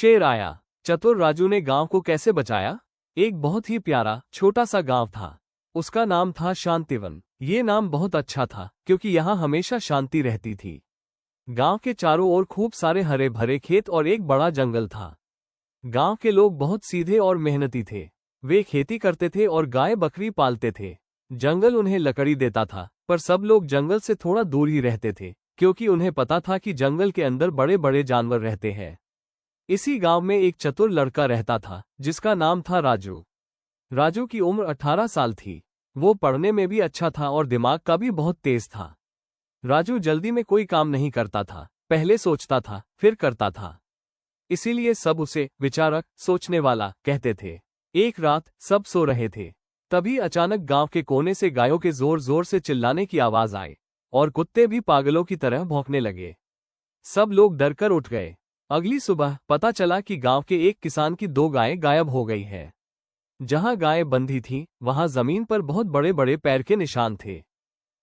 शेर आया। चतुर राजू ने गांव को कैसे बचाया। एक बहुत ही प्यारा छोटा सा गांव था। उसका नाम था शांतिवन। ये नाम बहुत अच्छा था क्योंकि यहाँ हमेशा शांति रहती थी। गांव के चारों ओर खूब सारे हरे भरे खेत और एक बड़ा जंगल था। गांव के लोग बहुत सीधे और मेहनती थे। वे खेती करते थे और गाय बकरी पालते थे। जंगल उन्हें लकड़ी देता था, पर सब लोग जंगल से थोड़ा दूर ही रहते थे क्योंकि उन्हें पता था कि जंगल के अंदर बड़े बड़े जानवर रहते हैं। इसी गांव में एक चतुर लड़का रहता था जिसका नाम था राजू। राजू की उम्र 18 साल थी। वो पढ़ने में भी अच्छा था और दिमाग का भी बहुत तेज था। राजू जल्दी में कोई काम नहीं करता था, पहले सोचता था फिर करता था। इसीलिए सब उसे विचारक, सोचने वाला कहते थे। एक रात सब सो रहे थे, तभी अचानक गांव के कोने से गायों के जोर जोर से चिल्लाने की आवाज आई और कुत्ते भी पागलों की तरह भौंकने लगे। सब लोग डरकर उठ गए। अगली सुबह पता चला कि गांव के एक किसान की 2 गायें गायब हो गई हैं। जहां गायें बंधी थीं, वहां जमीन पर बहुत बड़े बड़े पैर के निशान थे।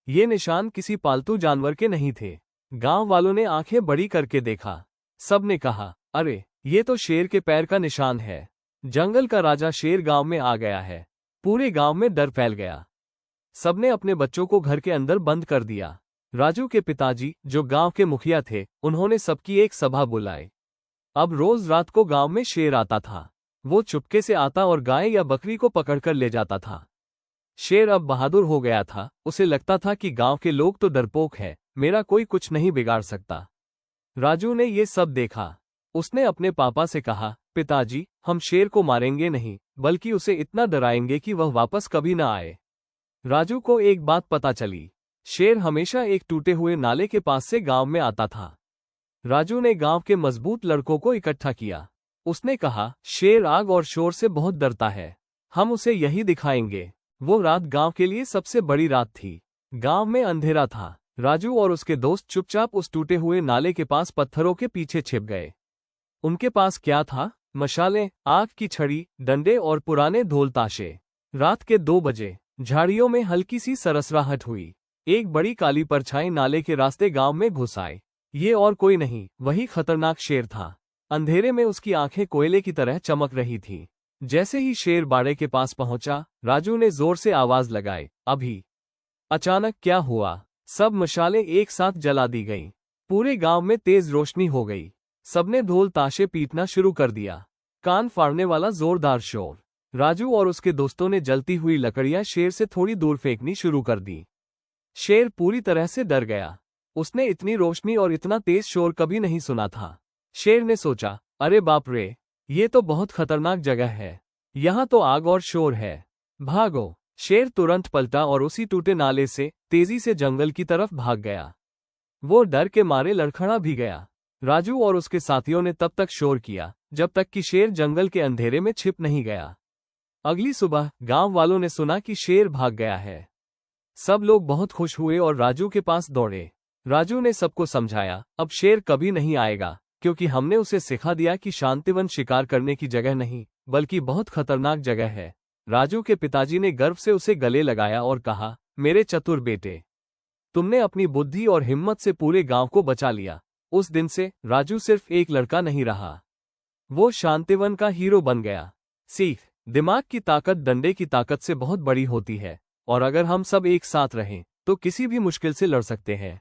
ये निशान किसी पालतू जानवर के नहीं थे। गांव वालों ने आंखें बड़ी करके देखा। सब ने कहा, अरे ये तो शेर के पैर का निशान है। जंगल का राजा शेर गांव में आ गया है। पूरे गांव में डर फैल गया। सबने अपने बच्चों को घर के अंदर बंद कर दिया। राजू के पिताजी, जो गांव के मुखिया थे, उन्होंने सबकी एक सभा बुलाई। अब रोज रात को गांव में शेर आता था। वो चुपके से आता और गाय या बकरी को पकड़कर ले जाता था। शेर अब बहादुर हो गया था। उसे लगता था कि गांव के लोग तो डरपोक है, मेरा कोई कुछ नहीं बिगाड़ सकता। राजू ने ये सब देखा। उसने अपने पापा से कहा, पिताजी, हम शेर को मारेंगे नहीं, बल्कि उसे इतना डराएंगे कि वह वापस कभी न आए। राजू को एक बात पता चली। शेर हमेशा एक टूटे हुए नाले के पास से गांव में आता था। राजू ने गांव के मजबूत लड़कों को इकट्ठा किया। उसने कहा, शेर आग और शोर से बहुत डरता है, हम उसे यही दिखाएंगे। वो रात गांव के लिए सबसे बड़ी रात थी। गांव में अंधेरा था। राजू और उसके दोस्त चुपचाप उस टूटे हुए नाले के पास पत्थरों के पीछे छिप गए। उनके पास क्या था? मशालें, आग की छड़ी, डंडे और पुराने ढोल ताशे। रात के 2 बजे झाड़ियों में हल्की सी सरसराहट हुई। एक बड़ी काली परछाई नाले के रास्ते गांव में घुस आई। ये और कोई नहीं, वही खतरनाक शेर था। अंधेरे में उसकी आंखें कोयले की तरह चमक रही थीं। जैसे ही शेर बाड़े के पास पहुंचा, राजू ने जोर से आवाज लगाई, अभी। अचानक क्या हुआ? सब मशालें एक साथ जला दी गईं। पूरे गांव में तेज रोशनी हो गई। सबने ढोल ताशे पीटना शुरू कर दिया। कान फाड़ने वाला जोरदार शोर। राजू और उसके दोस्तों ने जलती हुई लकड़ियां शेर से थोड़ी दूर फेंकनी शुरू कर दी। शेर पूरी तरह से डर गया। उसने इतनी रोशनी और इतना तेज शोर कभी नहीं सुना था। शेर ने सोचा, अरे बाप रे, ये तो बहुत खतरनाक जगह है। यहाँ तो आग और शोर है। भागो। शेर तुरंत पलटा और उसी टूटे नाले से तेजी से जंगल की तरफ भाग गया। वो डर के मारे लड़खड़ा भी गया। राजू और उसके साथियों ने तब तक शोर किया जब तक कि शेर जंगल के अंधेरे में छिप नहीं गया। अगली सुबह गांव वालों ने सुना कि शेर भाग गया है। सब लोग बहुत खुश हुए और राजू के पास दौड़े। राजू ने सबको समझाया, अब शेर कभी नहीं आएगा, क्योंकि हमने उसे सिखा दिया कि शांतिवन शिकार करने की जगह नहीं, बल्कि बहुत खतरनाक जगह है। राजू के पिताजी ने गर्व से उसे गले लगाया और कहा, मेरे चतुर बेटे, तुमने अपनी बुद्धि और हिम्मत से पूरे गांव को बचा लिया। उस दिन से राजू सिर्फ एक लड़का नहीं रहा, वो शांतिवन का हीरो बन गया। सीख, दिमाग की ताकत डंडे की ताकत से बहुत बड़ी होती है, और अगर हम सब एक साथ रहें तो किसी भी मुश्किल से लड़ सकते हैं।